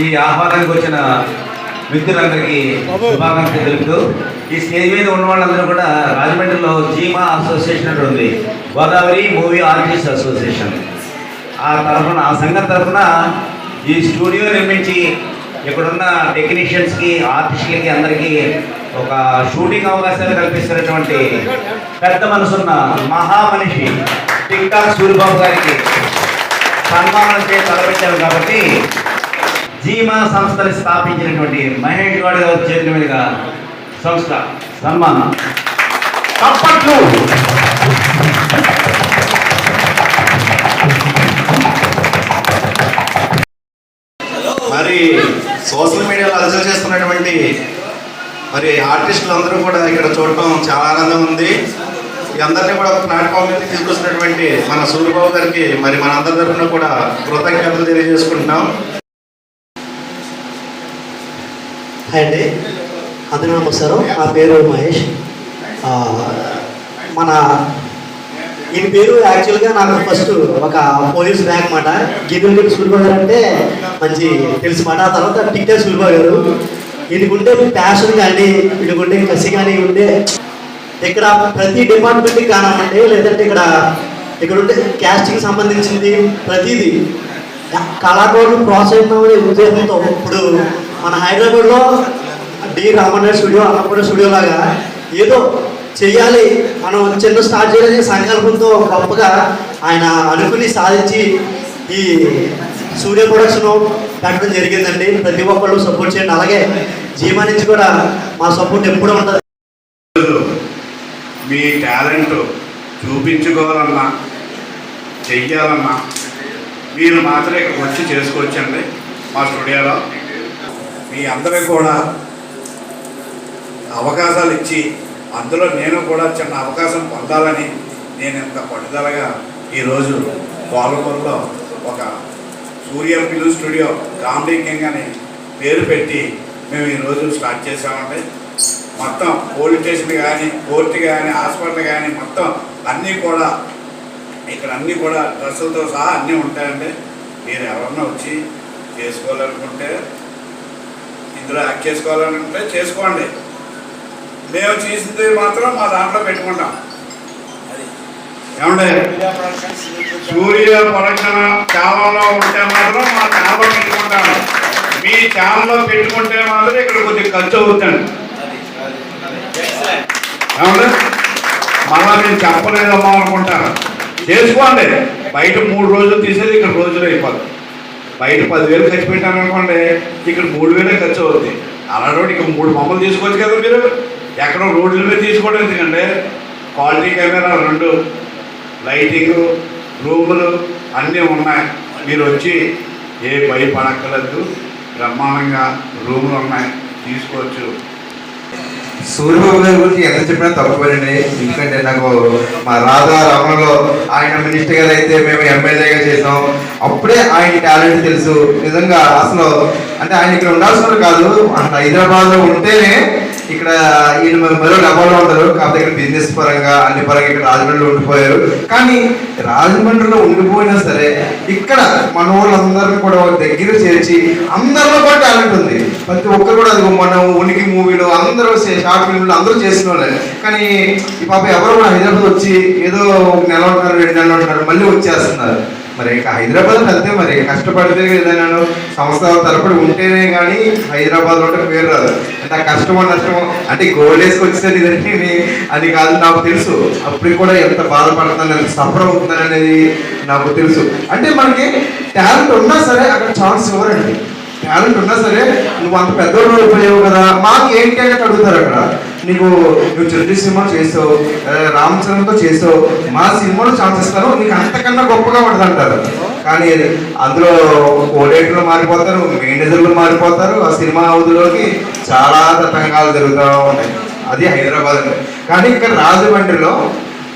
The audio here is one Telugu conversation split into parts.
ఈ ఆహ్వానానికి వచ్చిన మిత్రులందరికీ శుభాకాంక్షలు తెలుపుతూ ఈ స్టేజ్ మీద ఉన్న వాళ్ళందరూ కూడా రాజమండ్రిలో జీమా అసోసియేషన్ అని ఉంది, గోదావరి మూవీ ఆర్టిస్ట్ అసోసియేషన్. ఆ సంఘం తరఫున ఈ స్టూడియో నిర్మించి ఇక్కడున్న టెక్నీషియన్స్కి, ఆర్టిస్టులకి అందరికీ ఒక షూటింగ్ అవకాశాలు కల్పిస్తున్నటువంటి పెద్ద మనసున్న మహామనిషి టిక్ టాక్ సూరిబాబు గారికి సన్మానం చేసి తలపెట్టారు. కాబట్టి జీమా సంస్థని స్థాపించినటువంటి మహేష్ గౌడ్ గారి చేతుల మీదుగా సంస్థ సన్మానం. తప్పట్లు. మరి సోషల్ మీడియాలో అలసలు చేస్తున్నటువంటి మరి ఆర్టిస్టులు అందరూ కూడా ఇక్కడ చూడటం చాలా ఆనందం ఉంది. ఈ అందరినీ కూడా ప్లాట్ఫామ్ మీద తీసుకొచ్చినటువంటి మన సూరిబాబు గారికి మరి మన అందరి తరఫున కూడా కృతజ్ఞతలు తెలియజేసుకుంటున్నాం. హాయ్ అండి, అందరూ నమస్కారం. నా పేరు మహేష్. ఈయన పేరు యాక్చువల్గా నాకు ఫస్ట్ ఒక పోలీస్ బ్యాగ్ మాట. గిన్నెలు సూరిబాబు గారు అంటే మంచి తెలుసు మాట. ఆ తర్వాత టిక్ టాక్ సూరిబాబు గారు. ఈయనకుంటే ప్యాషన్ కానీ, వీళ్ళకుంటే కసి కానీ ఉండే ఇక్కడ ప్రతి డిపార్ట్మెంట్కి కానివ్వండి, లేదంటే ఇక్కడ ఉండే క్యాస్టింగ్ సంబంధించింది ప్రతిదీ కళాకారులు ప్రోత్సహించామనే ఉద్దేశంతో ఇప్పుడు మన హైదరాబాద్లో D Ramanna studio, Annapurna studio లాగా ఏదో చెయ్యాలి, మనం చిన్న స్టార్ట్ చేయాలనే సంకల్పంతో గొప్పగా ఆయన అనుకుని సాధించి ఈ సూర్య ప్రొడక్షన్ పెట్టడం జరిగిందండి. ప్రతి ఒక్కళ్ళు సపోర్ట్ చేయండి. అలాగే జీమా నుంచి కూడా మా సపోర్ట్ ఎప్పుడూ ఉంటుంది. మీ టాలెంట్ చూపించుకోవాలన్నా, చెయ్యాలన్నా మీరు మాత్రం ఇక్కడికి వచ్చి చేసుకోవచ్చండి మా స్టూడియోలో. మీ అందరికీ కూడా అవకాశాలు ఇచ్చి అందులో నేను కూడా చిన్న అవకాశం పొందాలని నేను ఇంత పట్టుదలగా ఈరోజు కోలమూరులో ఒక సూర్య ఫిల్మ్ స్టూడియో కామెడీ కింగ్ అని పేరు పెట్టి మేము ఈరోజు స్టార్ట్ చేసామండి. మొత్తం పోలీస్ స్టేషన్ కానీ, కోర్టు కానీ, హాస్పిటల్ కానీ మొత్తం అన్నీ కూడా ఇక్కడ అన్నీ కూడా డ్రెస్సులతో సహా అన్నీ ఉంటాయండి. మీరు ఎవరన్నా వచ్చి చేసుకోవాలనుకుంటే, ఇందులో యాక్ట్ చేసుకోవాలనుకుంటే చేసుకోండి. మేము చేసింది మాత్రం మా దాంట్లో పెట్టుకుంటాం. ఏమంటే సూర్య ప్రొడక్షన్ ఛానల్లో ఉంటే మాత్రం మా ఛానల్లో పెట్టుకుంటాను. మీ ఛానల్లో పెట్టుకుంటే మాత్రం ఇక్కడ కొద్దిగా ఖర్చు అవుతుంది. ఏమంటే మళ్ళా నేను చెప్పలేదమ్మా అనుకుంటాను. చేసుకోండి. బయట 3 రోజులు తీసేది ఇక్కడ రోజులు అయిపోతుంది. బయట 10,000 ఖర్చు పెట్టాను అనుకోండి, ఇక్కడ 3,000 ఖర్చు అవుతుంది. అలాంటి ఇక్కడ 3 బొమ్మలు తీసుకోవచ్చు కదా మీరు. ఎక్కడో రోడ్ల మీద తీసుకోవడం ఎందుకంటే క్వాలిటీ కెమెరా 2, లైటింగ్, రూములు అన్నీ ఉన్నాయి. మీరు వచ్చి ఏ భయపడక్కర్లేదు. బ్రహ్మాండంగా రూములు ఉన్నాయి, తీసుకోవచ్చు. సూరిబాబు గారి గురించి ఎంత చెప్పినా తక్కువేనండి. ఎందుకంటే నాకు మా రాధా రమణలో ఆయన మినిస్టర్ గారు అయితే మేము ఎమ్మెల్యేగా చేసాం. అప్పుడే ఆయన టాలెంట్ తెలుసు. నిజంగా అసలు అంటే ఆయన ఇక్కడ ఉండాల్సిన కాదు, హైదరాబాద్లో ఉంటేనే ఇక్కడ ఈయన మరో డబ్బాలో ఉంటారు. కాకపోతే ఇక్కడ బిజినెస్ పరంగా అన్ని పరంగా ఇక్కడ రాజమండ్రిలో ఉండిపోయారు. కానీ రాజమండ్రిలో ఉండిపోయినా సరే ఇక్కడ మన వాళ్ళందరినీ కూడా దగ్గర చేర్చి అందరిలో కూడా టాలెంట్ ఉంది. ప్రతి ఒక్కరు కూడా అది మన ఉనికి మూవీలో అందరూ షార్ట్ ఫిల్మ్లో అందరూ చేసిన వాళ్ళే. కానీ ఈ పాప ఎవరో మన హైదరాబాద్ వచ్చి ఏదో 1 నెల ఉంటున్నారు, 2 నెలలు ఉంటున్నారు, మళ్ళీ వచ్చేస్తున్నారు. మరి ఇక హైదరాబాద్ వెళ్తే మరి కష్టపడితే ఏదైనా సంస్థ తరపున ఉంటేనే కానీ హైదరాబాద్లో ఉంటే పేరు రాదు. అంటే కష్టమో నష్టమో అంటే గోల్డ్ వేసుకొచ్చేది ఇదంటే అది కాదు నాకు తెలుసు. అప్పటికి కూడా ఎంత బాధపడుతుందని, ఎంత సఫర్ అవుతుందని అనేది నాకు తెలుసు. అంటే మనకి టాలెంట్ ఉన్నా సరే అక్కడ ఛాన్స్ ఇవ్వరండి. టాలెంట్ ఉన్నా సరే నువ్వు అంత పెద్దవాళ్ళు అయిపోయావు కదా, మాకు ఏంటి అంటే అడుగుతారు. అక్కడ నువ్వు చిరంజీవి సినిమా చేసావు, రామ్ చరణ్తో చేసావు, మా సినిమాలో ఛాన్స్ ఇస్తాను, నీకు అంతకన్నా గొప్పగా ఉంటుంది అంటారు. కానీ అందులో కోడేటర్లు మారిపోతారు, మేనేజర్లు మారిపోతారు. ఆ సినిమా అవధిలోకి చాలా తతంగాలు జరుగుతూ ఉంటాయి. అది హైదరాబాద్. కానీ ఇక్కడ రాజమండ్రిలో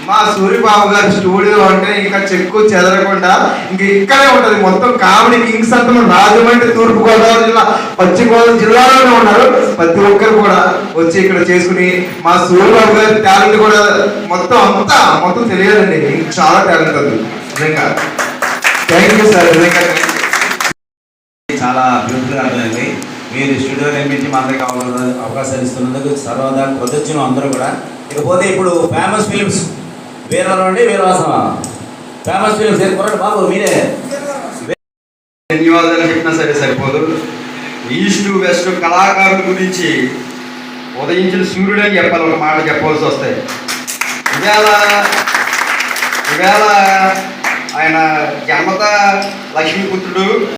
మా సూరిబాబు గారి స్టూడియో అంటే ఇంకా చెక్కు చెదరకుండా ఇంక ఇక్కడే ఉంటుంది. మొత్తం కామెడీ కింగ్స్ అంతా రాజమండ్రి, తూర్పుగోదావరి జిల్లా, పశ్చిమ గోదావరి జిల్లాలోనే ఉన్నారు. ప్రతి ఒక్కరు కూడా వచ్చి ఇక్కడ చేసుకుని మా సూరిబాబు గారి టాలెంట్ కూడా మొత్తం తెలియాలండి. చాలా టాలెంట్ ఉంది నిజంగా. Thank you sir. నిజంగా చాలా బ్యూటిఫుల్గా అర్థమైంది. మీరు స్టూడియో నిర్మించి మా అందరికి అవకాశాలు ఇస్తున్నందుకు సర్వదా కృతజ్ఞులు అందరూ కూడా. ఇకపోతే ఇప్పుడు ఫేమస్ ఫిలిమ్స్ వీరవరం అండి, వీరవాసమా ఫేమస్ ఫిలిమ్స్ ఏర్పడండి బాబు మీరే. ధన్యవాదాలు చెప్పినా సరే సరిపోదు. ఈస్ట్ వెస్ట్ కళాకారుల గురించి ఉదయించిన సూర్యుడు అని చెప్పాలి, ఒక మాట చెప్పవలసి వస్తాయి. ఇవాళ ఆయన జన్మత లక్ష్మీపుత్రుడు.